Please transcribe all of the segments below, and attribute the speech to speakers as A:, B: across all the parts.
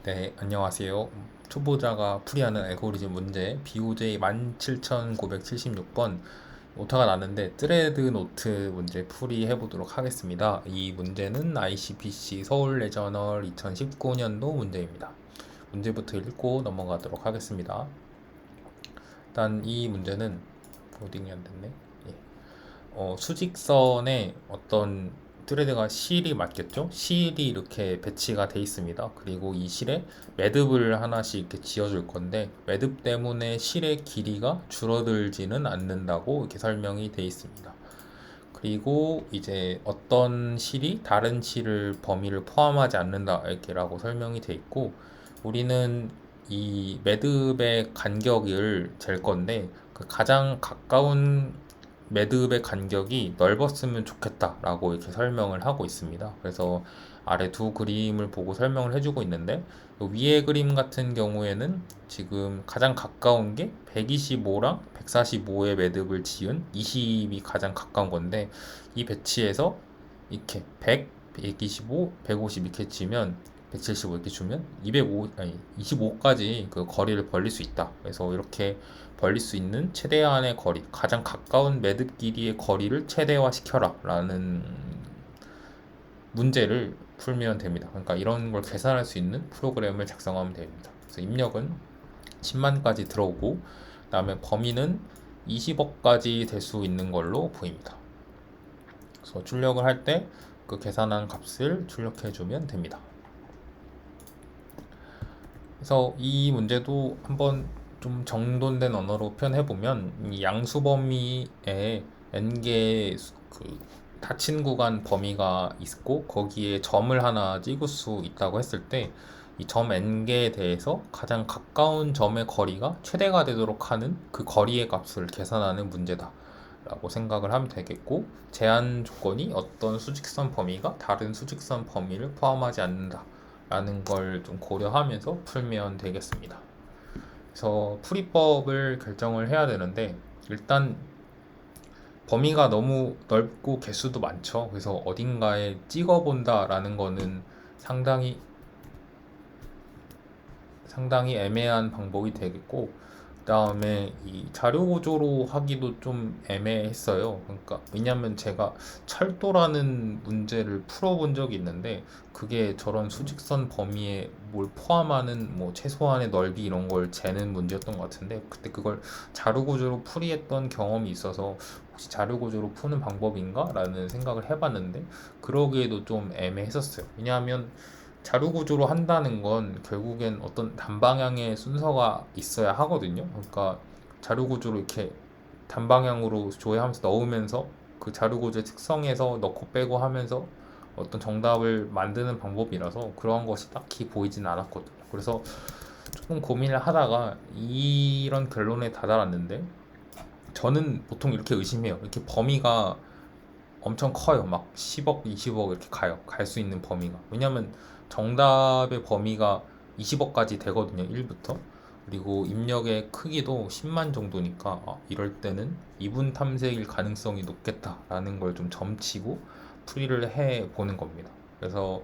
A: 네, 안녕하세요. 초보자가 풀이하는 알고리즘 문제 BOJ 17976번 오타가 났는데 트레드 노트 문제 풀이해 보도록 하겠습니다. 이 문제는 ICPC 서울 내셔널 2019년도 문제입니다. 문제부터 읽고 넘어가도록 하겠습니다. 일단 이 문제는 코딩이 안 됐네. 예. 수직선에 어떤 트레드가 실이 맞겠죠? 실이 이렇게 배치가 돼 있습니다. 그리고 이 실에 매듭을 하나씩 이렇게 지어줄 건데 매듭 때문에 실의 길이가 줄어들지는 않는다고 이렇게 설명이 돼 있습니다. 그리고 이제 어떤 실이 다른 실을 범위를 포함하지 않는다 이렇게라고 설명이 돼 있고 우리는 이 매듭의 간격을 잴 건데 그 가장 가까운 매듭의 간격이 넓었으면 좋겠다라고 이렇게 설명을 하고 있습니다. 그래서 아래 두 그림을 보고 설명을 해주고 있는데 위의 그림 같은 경우에는 지금 가장 가까운 게 125랑 145의 매듭을 지은 20이 가장 가까운 건데 이 배치에서 이렇게 100, 125, 150 이렇게 치면 175 이렇게 주면 205 아니 25까지 그 거리를 벌릴 수 있다. 그래서 이렇게 벌릴 수 있는 최대한의 거리, 가장 가까운 매듭 길이의 거리를 최대화 시켜라 라는 문제를 풀면 됩니다. 그러니까 이런 걸 계산할 수 있는 프로그램을 작성하면 됩니다. 그래서 입력은 10만까지 들어오고 그다음에 범위는 20억까지 될 수 있는 걸로 보입니다. 그래서 출력을 할 때 그 계산한 값을 출력해 주면 됩니다. 그래서 이 문제도 한번 좀 정돈된 언어로 표현해 보면 이 양수 범위에 n개 그 닫힌 구간 범위가 있고 거기에 점을 하나 찍을 수 있다고 했을 때 이 점 n개에 대해서 가장 가까운 점의 거리가 최대가 되도록 하는 그 거리의 값을 계산하는 문제다 라고 생각을 하면 되겠고 제한 조건이 어떤 수직선 범위가 다른 수직선 범위를 포함하지 않는다 라는 걸 좀 고려하면서 풀면 되겠습니다. 그래서 풀이법을 결정을 해야 되는데 일단 범위가 너무 넓고 개수도 많죠. 그래서 어딘가에 찍어본다 라는 거는 상당히 애매한 방법이 되겠고 그 다음에 이 자료 구조로 하기도 좀 애매했어요. 그러니까 왜냐면 제가 철도라는 문제를 풀어본 적이 있는데 그게 저런 수직선 범위에 뭘 포함하는 뭐 최소한의 넓이 이런 걸 재는 문제였던 것 같은데 그때 그걸 자료 구조로 풀이했던 경험이 있어서 혹시 자료 구조로 푸는 방법인가? 라는 생각을 해봤는데 그러기에도 좀 애매했었어요. 왜냐하면 자료 구조로 한다는 건 결국엔 어떤 단방향의 순서가 있어야 하거든요. 그러니까 자료 구조로 이렇게 단방향으로 조회하면서 넣으면서 그 자료 구조의 특성에서 넣고 빼고 하면서 어떤 정답을 만드는 방법이라서 그런 것이 딱히 보이진 않았거든요. 그래서 조금 고민을 하다가 이런 결론에 다다랐는데 저는 보통 이렇게 의심해요. 이렇게 범위가 엄청 커요. 막 10억, 20억 이렇게 가요. 갈 수 있는 범위가. 왜냐면 정답의 범위가 20억까지 되거든요. 1부터. 그리고 입력의 크기도 10만 정도니까 이럴 때는 이분 탐색일 가능성이 높겠다라는 걸 좀 점치고 풀이를 해 보는 겁니다. 그래서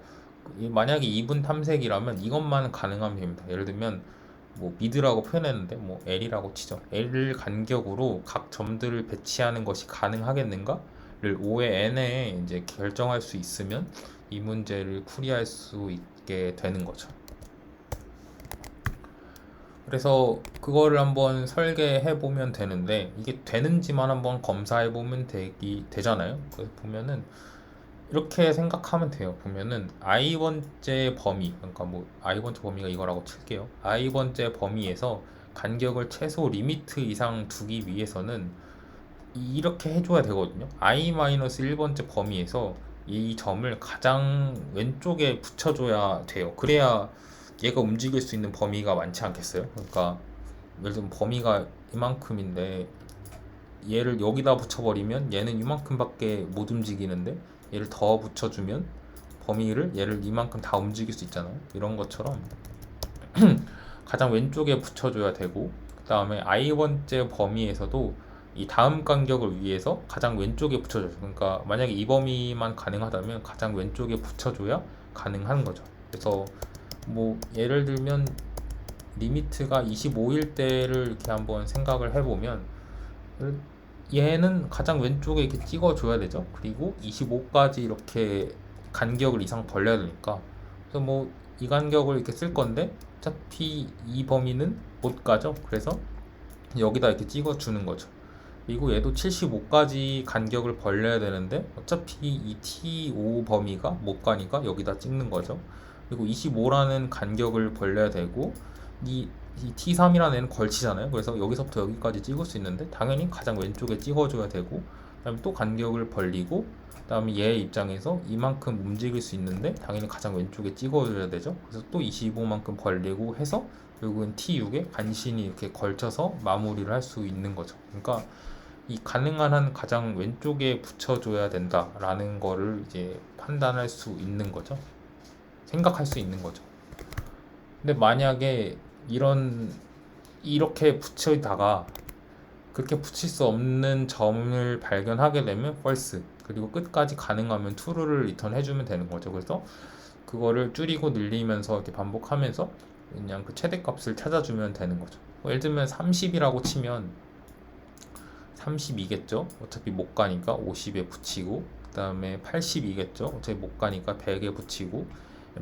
A: 만약에 이분 탐색이라면 이것만 가능하면 됩니다. 예를 들면 뭐 미드라고 표현했는데 뭐 L이라고 치죠. L 간격으로 각 점들을 배치하는 것이 가능하겠는가를 5의 n에 이제 결정할 수 있으면 이 문제를 풀이할 수 있게 되는 거죠. 그래서 그거를 한번 설계해 보면 되는데 이게 되는지만 한번 검사해 보면 되잖아요. 그래서 보면은 이렇게 생각하면 돼요. 보면은 i번째 범위, 그러니까 뭐 i번째 범위가 이거라고 칠게요. i번째 범위에서 간격을 최소 리미트 이상 두기 위해서는 이렇게 해줘야 되거든요. i-1번째 범위에서 이 점을 가장 왼쪽에 붙여줘야 돼요. 그래야 얘가 움직일 수 있는 범위가 많지 않겠어요? 그러니까 예를 들면 범위가 이만큼인데 얘를 여기다 붙여버리면 얘는 이만큼밖에 못 움직이는데 얘를 더 붙여주면 범위를 얘를 이만큼 다 움직일 수 있잖아요. 이런 것처럼 가장 왼쪽에 붙여줘야 되고 그 다음에 i번째 범위에서도 이 다음 간격을 위해서 가장 왼쪽에 붙여줘요. 그러니까 만약에 이 범위만 가능하다면 가장 왼쪽에 붙여줘야 가능한 거죠. 그래서 뭐 예를 들면 리미트가 25일대를 이렇게 한번 생각을 해보면 얘는 가장 왼쪽에 이렇게 찍어줘야 되죠. 그리고 25까지 이렇게 간격을 이상 벌려야 되니까, 그래서 뭐 이 간격을 이렇게 쓸 건데 어차피 이 범위는 못 가죠. 그래서 여기다 이렇게 찍어주는 거죠. 그리고 얘도 75까지 간격을 벌려야 되는데 어차피 이 T5 범위가 못 가니까 여기다 찍는 거죠. 그리고 25라는 간격을 벌려야 되고 이 T3이라는 애는 걸치잖아요. 그래서 여기서부터 여기까지 찍을 수 있는데 당연히 가장 왼쪽에 찍어줘야 되고, 그다음에 또 간격을 벌리고, 그다음에 얘 입장에서 이만큼 움직일 수 있는데 당연히 가장 왼쪽에 찍어줘야 되죠. 그래서 또 25만큼 벌리고 해서 결국은 T6에 간신히 이렇게 걸쳐서 마무리를 할 수 있는 거죠. 그러니까 이 가능한 한 가장 왼쪽에 붙여줘야 된다라는 거를 이제 판단할 수 있는 거죠. 생각할 수 있는 거죠. 근데 만약에 이렇게 붙이다가 그렇게 붙일 수 없는 점을 발견하게 되면 false, 그리고 끝까지 가능하면 true를 리턴 해주면 되는 거죠. 그래서 그거를 줄이고 늘리면서 이렇게 반복하면서 그냥 그 최대값을 찾아주면 되는 거죠. 예를 들면 30이라고 치면 32겠죠. 어차피 못 가니까 50에 붙이고, 그 다음에 82겠죠. 어차피 못 가니까 100에 붙이고,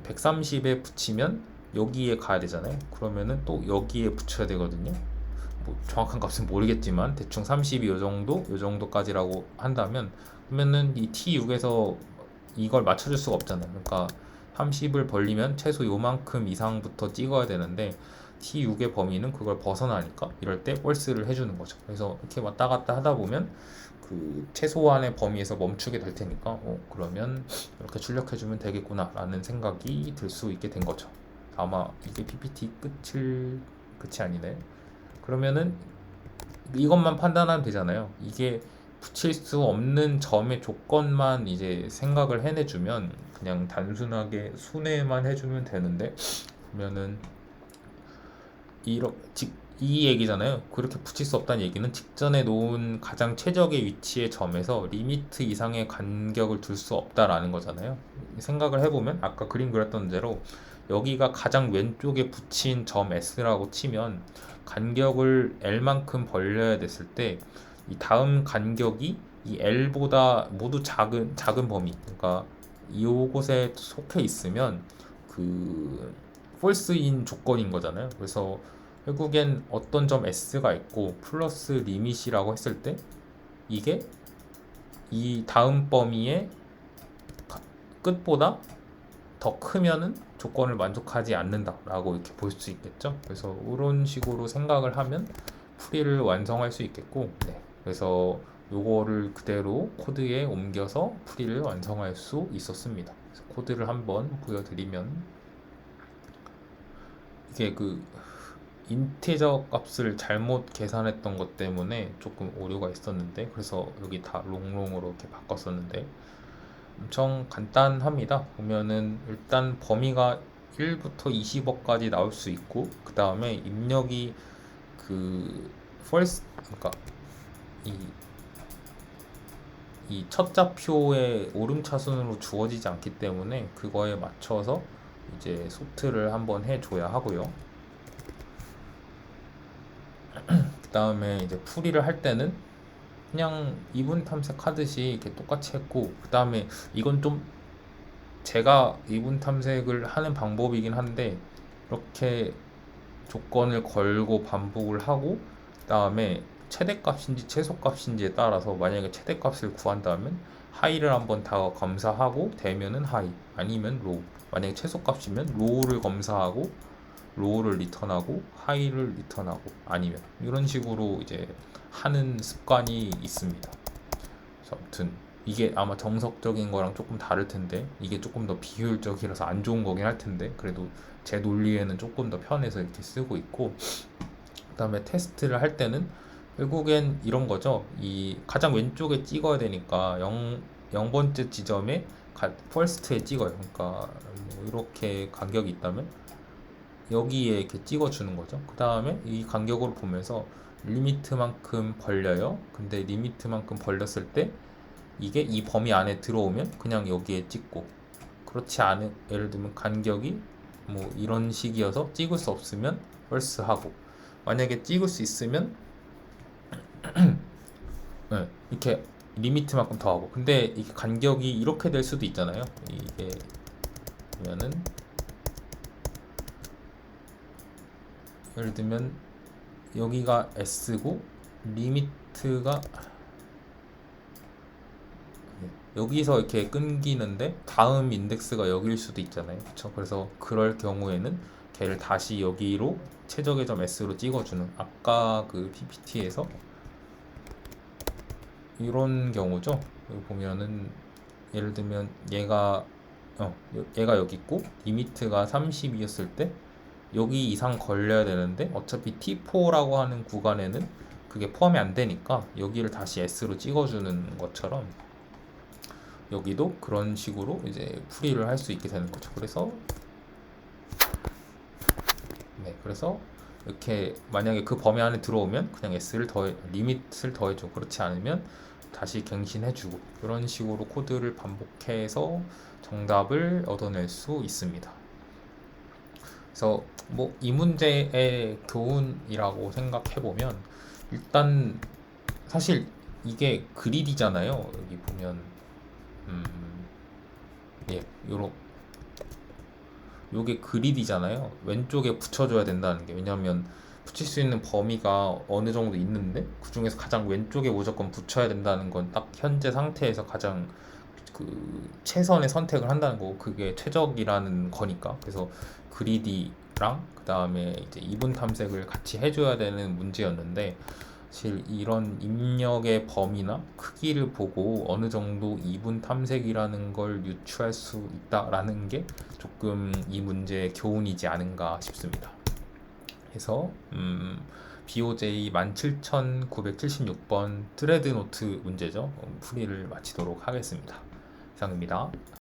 A: 130에 붙이면 여기에 가야 되잖아요. 그러면은 또 여기에 붙여야 되거든요. 뭐 정확한 값은 모르겠지만 대충 32 요 정도까지라고 한다면, 그러면은 이 T6에서 이걸 맞춰줄 수가 없잖아요. 그러니까 30을 벌리면 최소 요만큼 이상부터 찍어야 되는데 T6의 범위는 그걸 벗어나니까 이럴 때 false를 해주는 거죠. 그래서 이렇게 왔다 갔다 하다 보면 그 최소한의 범위에서 멈추게 될 테니까 그러면 이렇게 출력해주면 되겠구나 라는 생각이 들 수 있게 된 거죠. 아마 이게 PPT 끝이 아니네. 그러면은 이것만 판단하면 되잖아요. 이게 붙일 수 없는 점의 조건만 이제 생각을 해내주면 그냥 단순하게 순회만 해주면 되는데, 그러면은 이 얘기잖아요. 그렇게 붙일 수 없다는 얘기는 직전에 놓은 가장 최적의 위치의 점에서 리미트 이상의 간격을 둘 수 없다라는 거잖아요. 생각을 해보면 아까 그림 그렸던 대로 여기가 가장 왼쪽에 붙인 점 S라고 치면 간격을 L만큼 벌려야 됐을 때 이 다음 간격이 이 L보다 모두 작은 범위, 그러니까 이곳에 속해 있으면 그 false인 조건인 거잖아요. 그래서 결국엔 어떤 점 S가 있고 플러스 리밋이라고 했을 때 이게 이 다음 범위의 끝보다 더 크면은 조건을 만족하지 않는다라고 이렇게 볼 수 있겠죠. 그래서 이런 식으로 생각을 하면 풀이를 완성할 수 있겠고, 네. 그래서 요거를 그대로 코드에 옮겨서 풀이를 완성할 수 있었습니다. 그래서 코드를 한번 보여드리면, 이게 그 인티저 값을 잘못 계산했던 것 때문에 조금 오류가 있었는데, 그래서 여기 다 롱롱으로 이렇게 바꿨었는데 엄청 간단합니다. 보면은 일단 범위가 1부터 20억까지 나올 수 있고, 그 다음에 입력이 그 false, 그러니까 이 첫 좌표의 오름차순으로 주어지지 않기 때문에 그거에 맞춰서 이제 소트를 한번 해줘야 하고요. 그 다음에 이제 풀이를 할 때는 그냥 이분 탐색하듯이 이렇게 똑같이 했고, 그 다음에 이건 좀 제가 이분 탐색을 하는 방법이긴 한데 이렇게 조건을 걸고 반복을 하고, 그 다음에 최대값인지 최소값인지에 따라서 만약에 최대값을 구한다면 하이를 한번 다 검사하고 되면은 하이, 아니면 로우, 만약에 최소값이면 로우를 검사하고 로우를 리턴하고 하이를 리턴하고, 아니면 이런 식으로 이제 하는 습관이 있습니다. 그래서 아무튼 이게 아마 정석적인 거랑 조금 다를 텐데 이게 조금 더 비효율적이라서 안 좋은 거긴 할 텐데, 그래도 제 논리에는 조금 더 편해서 이렇게 쓰고 있고, 그 다음에 테스트를 할 때는 결국엔 이런 거죠. 이 가장 왼쪽에 찍어야 되니까 0번째 지점에 퍼스트에 찍어요. 그러니까 뭐 이렇게 간격이 있다면 여기에 이렇게 찍어주는 거죠. 그 다음에 이 간격으로 보면서 리미트만큼 벌려요. 근데 리미트만큼 벌렸을 때 이게 이 범위 안에 들어오면 그냥 여기에 찍고, 그렇지 않은, 예를 들면 간격이 뭐 이런 식이어서 찍을 수 없으면 false 하고, 만약에 찍을 수 있으면 네, 이렇게 리미트만큼 더 하고. 근데 이게 간격이 이렇게 될 수도 있잖아요. 이게 보면은 예를 들면 여기가 S고 리미트가 여기서 이렇게 끊기는데 다음 인덱스가 여기일 수도 있잖아요. 그렇죠? 그래서 그럴 경우에는 걔를 다시 여기로 최적의 점 S로 찍어주는, 아까 그 PPT에서 이런 경우죠. 여기 보면은 예를 들면 얘가 여기 있고 리미트가 30이었을 때 여기 이상 걸려야 되는데 어차피 T4라고 하는 구간에는 그게 포함이 안 되니까 여기를 다시 S로 찍어주는 것처럼 여기도 그런 식으로 이제 풀이를 할 수 있게 되는 거죠. 그래서 이렇게 만약에 그 범위 안에 들어오면 그냥 리밋을 더해줘. 그렇지 않으면 다시 갱신해주고, 이런 식으로 코드를 반복해서 정답을 얻어낼 수 있습니다. 그래서 뭐 이 문제의 교훈이라고 생각해보면, 일단 사실 이게 그리디잖아요. 여기 보면 예, 요게 그리디잖아요. 왼쪽에 붙여줘야 된다는 게, 왜냐면 붙일 수 있는 범위가 어느 정도 있는데 그 중에서 가장 왼쪽에 무조건 붙여야 된다는 건 딱 현재 상태에서 가장 그 최선의 선택을 한다는 거고, 그게 최적이라는 거니까. 그래서 그리디랑 그 다음에 이제 이분 탐색을 같이 해줘야 되는 문제였는데, 사실 이런 입력의 범위나 크기를 보고 어느 정도 이분 탐색이라는 걸 유추할 수 있다라는 게 조금 이 문제의 교훈이지 않은가 싶습니다. 그래서 BOJ 17976번 트레드노트 문제죠. 풀이를 마치도록 하겠습니다. 이상입니다.